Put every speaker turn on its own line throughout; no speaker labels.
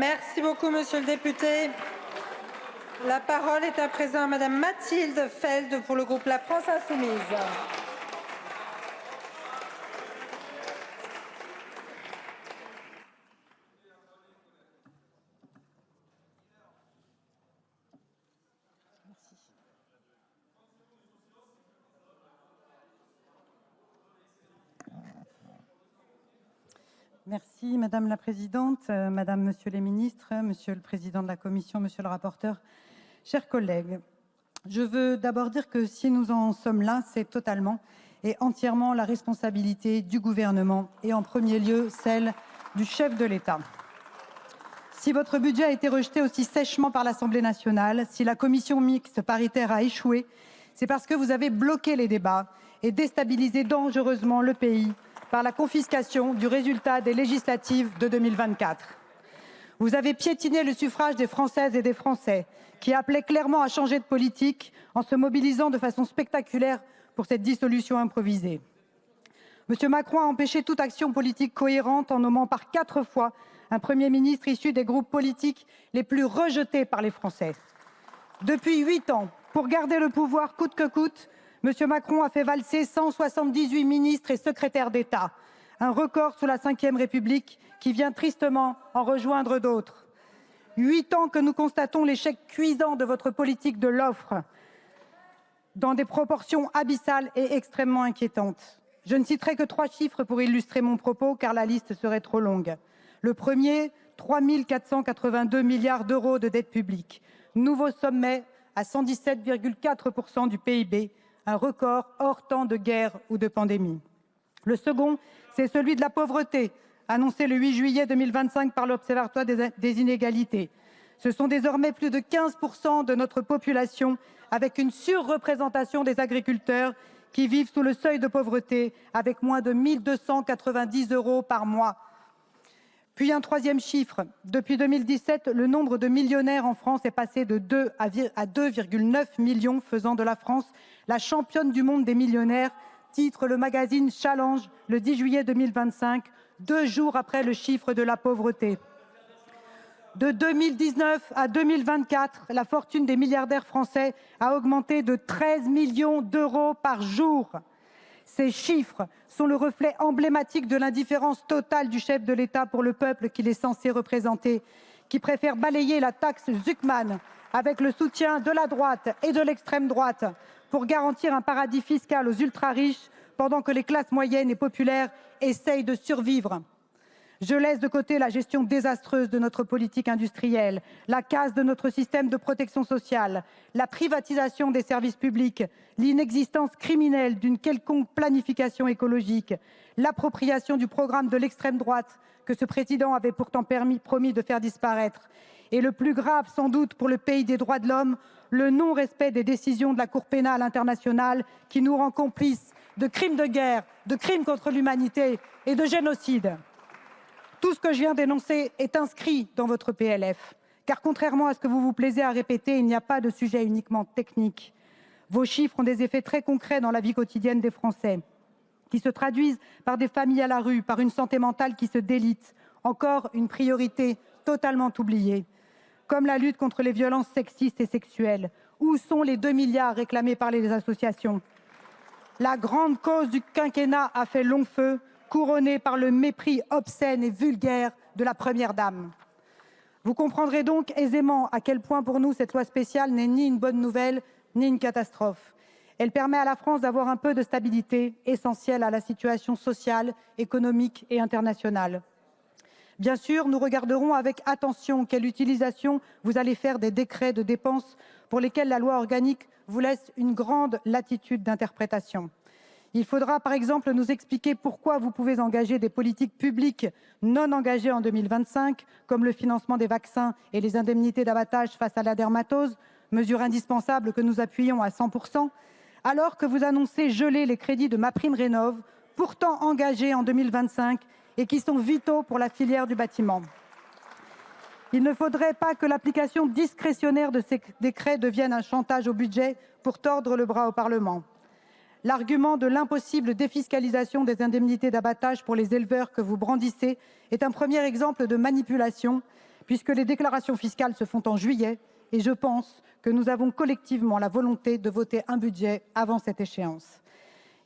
Merci beaucoup, monsieur le député. La parole est à présent à madame Mathilde Feld pour le groupe La France Insoumise.
Merci Madame la Présidente, Madame, Monsieur les ministres, Monsieur le Président de la Commission, Monsieur le rapporteur, chers collègues. Je veux d'abord dire que si nous en sommes là, c'est totalement et entièrement la responsabilité du gouvernement et en premier lieu celle du chef de l'État. Si votre budget a été rejeté aussi sèchement par l'Assemblée nationale, si la commission mixte paritaire a échoué, c'est parce que vous avez bloqué les débats et déstabilisé dangereusement le pays par la confiscation du résultat des législatives de 2024. Vous avez piétiné le suffrage des Françaises et des Français qui appelaient clairement à changer de politique en se mobilisant de façon spectaculaire pour cette dissolution improvisée. M. Macron a empêché toute action politique cohérente en nommant par 4 fois un Premier ministre issu des groupes politiques les plus rejetés par les Français. Depuis 8 ans, pour garder le pouvoir coûte que coûte, M. Macron a fait valser 178 ministres et secrétaires d'État, un record sous la Ve République qui vient tristement en rejoindre d'autres. 8 ans que nous constatons l'échec cuisant de votre politique de l'offre dans des proportions abyssales et extrêmement inquiétantes. Je ne citerai que 3 chiffres pour illustrer mon propos, car la liste serait trop longue. Le premier, 3 482 milliards d'euros de dette publique, nouveau sommet à 117,4% du PIB, un record hors temps de guerre ou de pandémie. Le second, c'est celui de la pauvreté, annoncé le 8 juillet 2025 par l'Observatoire des inégalités. Ce sont désormais plus de 15% de notre population, avec une surreprésentation des agriculteurs qui vivent sous le seuil de pauvreté, avec moins de 1 290 € par mois. Puis un troisième chiffre. Depuis 2017, le nombre de millionnaires en France est passé de 2 à 2,9 millions, faisant de la France la championne du monde des millionnaires, titre le magazine Challenge le 10 juillet 2025, 2 jours après le chiffre de la pauvreté. De 2019 à 2024, la fortune des milliardaires français a augmenté de 13 millions d'euros par jour. Ces chiffres sont le reflet emblématique de l'indifférence totale du chef de l'État pour le peuple qu'il est censé représenter, qui préfère balayer la taxe Zuckman avec le soutien de la droite et de l'extrême droite pour garantir un paradis fiscal aux ultra-riches pendant que les classes moyennes et populaires essayent de survivre. Je laisse de côté la gestion désastreuse de notre politique industrielle, la casse de notre système de protection sociale, la privatisation des services publics, l'inexistence criminelle d'une quelconque planification écologique, l'appropriation du programme de l'extrême droite que ce président avait pourtant promis de faire disparaître. Et le plus grave, sans doute, pour le pays des droits de l'homme, le non-respect des décisions de la Cour pénale internationale qui nous rend complices de crimes de guerre, de crimes contre l'humanité et de génocide. Tout ce que je viens d'énoncer est inscrit dans votre PLF, car contrairement à ce que vous vous plaisez à répéter, il n'y a pas de sujet uniquement technique. Vos chiffres ont des effets très concrets dans la vie quotidienne des Français, qui se traduisent par des familles à la rue, par une santé mentale qui se délite, encore une priorité totalement oubliée, comme la lutte contre les violences sexistes et sexuelles. Où sont les 2 milliards réclamés par les associations? La grande cause du quinquennat a fait long feu, couronnée par le mépris obscène et vulgaire de la Première Dame. Vous comprendrez donc aisément à quel point pour nous cette loi spéciale n'est ni une bonne nouvelle ni une catastrophe. Elle permet à la France d'avoir un peu de stabilité, essentielle à la situation sociale, économique et internationale. Bien sûr, nous regarderons avec attention quelle utilisation vous allez faire des décrets de dépenses pour lesquels la loi organique vous laisse une grande latitude d'interprétation. Il faudra par exemple nous expliquer pourquoi vous pouvez engager des politiques publiques non engagées en 2025, comme le financement des vaccins et les indemnités d'abattage face à la dermatose, mesure indispensable que nous appuyons à 100%, alors que vous annoncez geler les crédits de MaPrimeRénov', pourtant engagés en 2025 et qui sont vitaux pour la filière du bâtiment. Il ne faudrait pas que l'application discrétionnaire de ces décrets devienne un chantage au budget pour tordre le bras au Parlement. L'argument de l'impossible défiscalisation des indemnités d'abattage pour les éleveurs que vous brandissez est un premier exemple de manipulation, puisque les déclarations fiscales se font en juillet et je pense que nous avons collectivement la volonté de voter un budget avant cette échéance.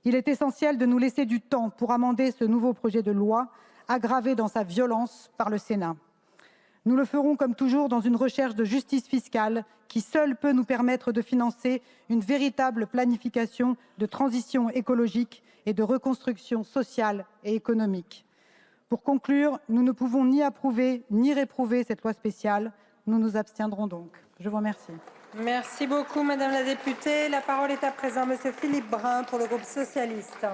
Il est essentiel de nous laisser du temps pour amender ce nouveau projet de loi, aggravé dans sa violence par le Sénat. Nous le ferons comme toujours dans une recherche de justice fiscale qui seule peut nous permettre de financer une véritable planification de transition écologique et de reconstruction sociale et économique. Pour conclure, nous ne pouvons ni approuver ni réprouver cette loi spéciale. Nous nous abstiendrons donc. Je vous remercie.
Merci beaucoup, Madame la députée. La parole est à présent Monsieur Philippe Brun pour le groupe socialiste.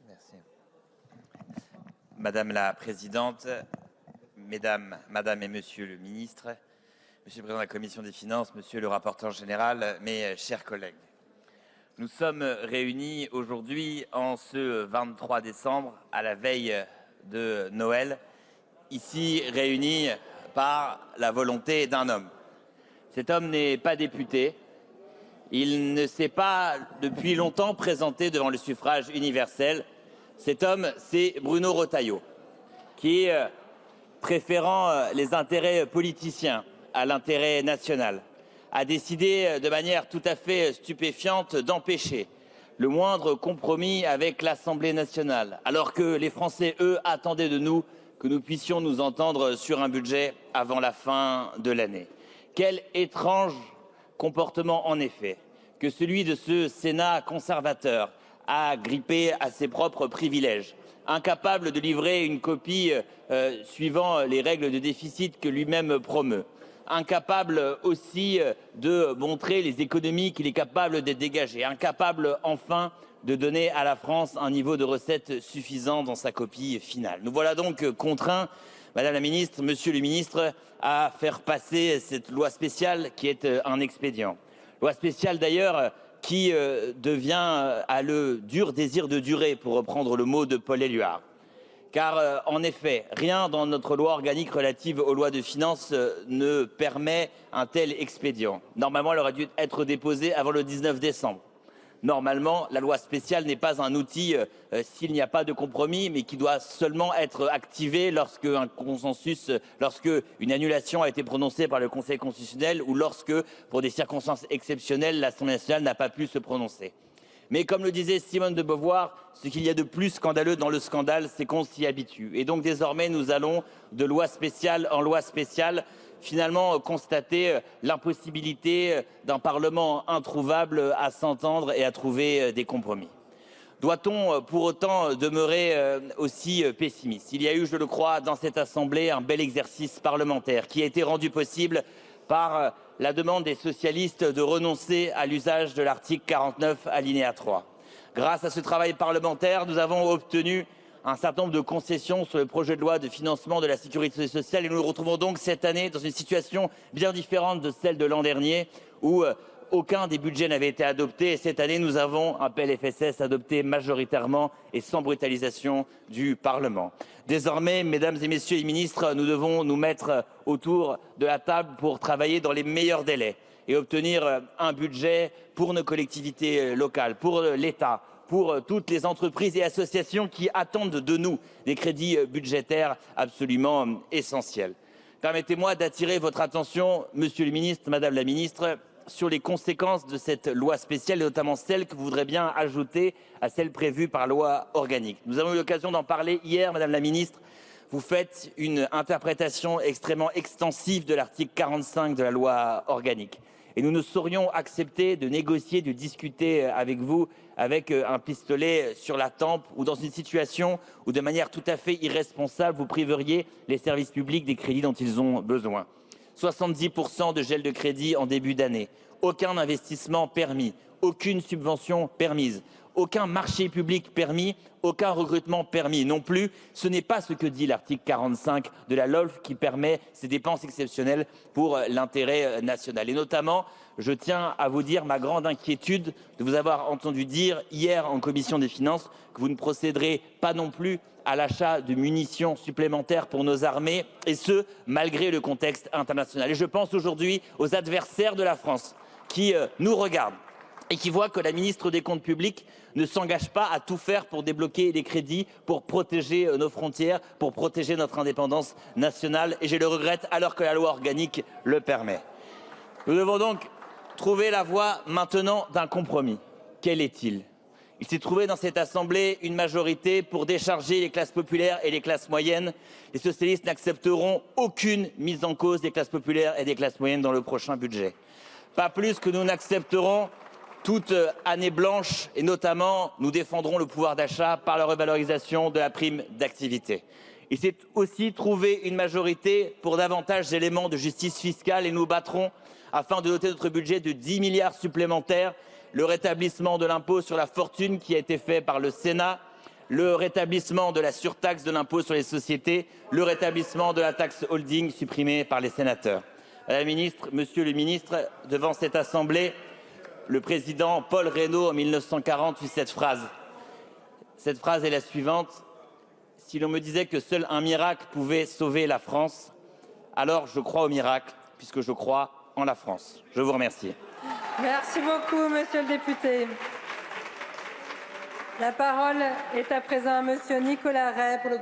Merci. Madame la Présidente, Madame et Monsieur le Ministre, Monsieur le Président de la Commission des Finances, Monsieur le Rapporteur Général, mes chers collègues. Nous sommes réunis aujourd'hui en ce 23 décembre, à la veille de Noël, ici réunis par la volonté d'un homme. Cet homme n'est pas député, il ne s'est pas depuis longtemps présenté devant le suffrage universel. Cet homme, c'est Bruno Retailleau, qui, préférant les intérêts politiciens à l'intérêt national, a décidé de manière tout à fait stupéfiante d'empêcher le moindre compromis avec l'Assemblée nationale, alors que les Français, eux, attendaient de nous que nous puissions nous entendre sur un budget avant la fin de l'année. Quel étrange comportement, en effet, que celui de ce Sénat conservateur, agrippé à ses propres privilèges, incapable de livrer une copie suivant les règles de déficit que lui-même promeut, incapable aussi de montrer les économies qu'il est capable de dégager, incapable enfin de donner à la France un niveau de recettes suffisant dans sa copie finale. Nous voilà donc contraints, Madame la Ministre, Monsieur le Ministre, à faire passer cette loi spéciale qui est un expédient. Loi spéciale d'ailleurs qui devient à le dur désir de durer, pour reprendre le mot de Paul Éluard. Car en effet, rien dans notre loi organique relative aux lois de finances ne permet un tel expédient. Normalement, elle aurait dû être déposée avant le 19 décembre. Normalement, la loi spéciale n'est pas un outil s'il n'y a pas de compromis, mais qui doit seulement être activé lorsque un consensus, lorsque une annulation a été prononcée par le Conseil constitutionnel ou lorsque, pour des circonstances exceptionnelles, l'Assemblée nationale n'a pas pu se prononcer. Mais comme le disait Simone de Beauvoir, ce qu'il y a de plus scandaleux dans le scandale, c'est qu'on s'y habitue. Et donc désormais, nous allons de loi spéciale en loi spéciale, finalement constater l'impossibilité d'un Parlement introuvable à s'entendre et à trouver des compromis. Doit-on pour autant demeurer aussi pessimiste? Il y a eu, je le crois, dans cette Assemblée, un bel exercice parlementaire qui a été rendu possible par la demande des socialistes de renoncer à l'usage de l'article 49 alinéa 3. Grâce à ce travail parlementaire, nous avons obtenu un certain nombre de concessions sur le projet de loi de financement de la sécurité sociale et nous nous retrouvons donc cette année dans une situation bien différente de celle de l'an dernier où aucun des budgets n'avait été adopté et cette année nous avons un PLFSS adopté majoritairement et sans brutalisation du Parlement. Désormais, mesdames et messieurs les ministres, nous devons nous mettre autour de la table pour travailler dans les meilleurs délais et obtenir un budget pour nos collectivités locales, pour l'État, pour toutes les entreprises et associations qui attendent de nous des crédits budgétaires absolument essentiels. Permettez-moi d'attirer votre attention, Monsieur le Ministre, Madame la Ministre, sur les conséquences de cette loi spéciale, et notamment celles que vous voudrez bien ajouter à celles prévues par loi organique. Nous avons eu l'occasion d'en parler hier, Madame la Ministre. Vous faites une interprétation extrêmement extensive de l'article 45 de la loi organique. Et nous ne saurions accepter de négocier, de discuter avec vous avec un pistolet sur la tempe ou dans une situation où, de manière tout à fait irresponsable, vous priveriez les services publics des crédits dont ils ont besoin. 70% de gel de crédit en début d'année, aucun investissement permis, aucune subvention permise, aucun marché public permis, aucun recrutement permis non plus. Ce n'est pas ce que dit l'article 45 de la LOLF qui permet ces dépenses exceptionnelles pour l'intérêt national. Et notamment, je tiens à vous dire ma grande inquiétude de vous avoir entendu dire hier en commission des finances que vous ne procéderez pas non plus à l'achat de munitions supplémentaires pour nos armées, et ce, malgré le contexte international. Et je pense aujourd'hui aux adversaires de la France qui nous regardent et qui voient que la ministre des Comptes publics ne s'engage pas à tout faire pour débloquer les crédits, pour protéger nos frontières, pour protéger notre indépendance nationale. Et je le regrette alors que la loi organique le permet. Nous devons donc trouver la voie maintenant d'un compromis. Quel est-il ? Il s'est trouvé dans cette Assemblée une majorité pour décharger les classes populaires et les classes moyennes. Les socialistes n'accepteront aucune mise en cause des classes populaires et des classes moyennes dans le prochain budget. Pas plus que nous n'accepterons toute année blanche, et notamment nous défendrons le pouvoir d'achat par la revalorisation de la prime d'activité. Il s'est aussi trouvé une majorité pour davantage d'éléments de justice fiscale et nous battrons afin de doter notre budget de 10 milliards supplémentaires, le rétablissement de l'impôt sur la fortune qui a été fait par le Sénat, le rétablissement de la surtaxe de l'impôt sur les sociétés, le rétablissement de la taxe holding supprimée par les sénateurs. Madame la ministre, Monsieur le ministre, devant cette Assemblée, le président Paul Reynaud en 1940 eut cette phrase. Cette phrase est la suivante. Si l'on me disait que seul un miracle pouvait sauver la France, alors je crois au miracle, puisque je crois en la France. Je vous remercie.
Merci beaucoup, monsieur le député. La parole est à présent à monsieur Nicolas Ray pour le